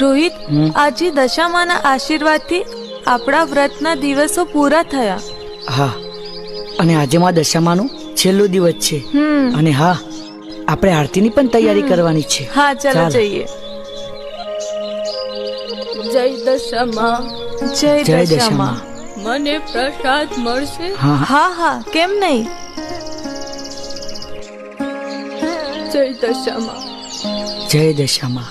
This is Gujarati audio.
રોહિત, આજે દશામાના આશીર્વાદથી આપણા વ્રતના દિવસો પૂરા થયા. હા, અને આજે માં દશામાનું છેલ્લો દિવસ છે. અને હા, આપણે આરતીની પણ તૈયારી કરવાની છે. હા, ચાલો જઈએ. જય દશામા. જય દશામા. મને પ્રસાદ મળશે? હા હા, કેમ નહીં. જય દશામા. જય દશામા.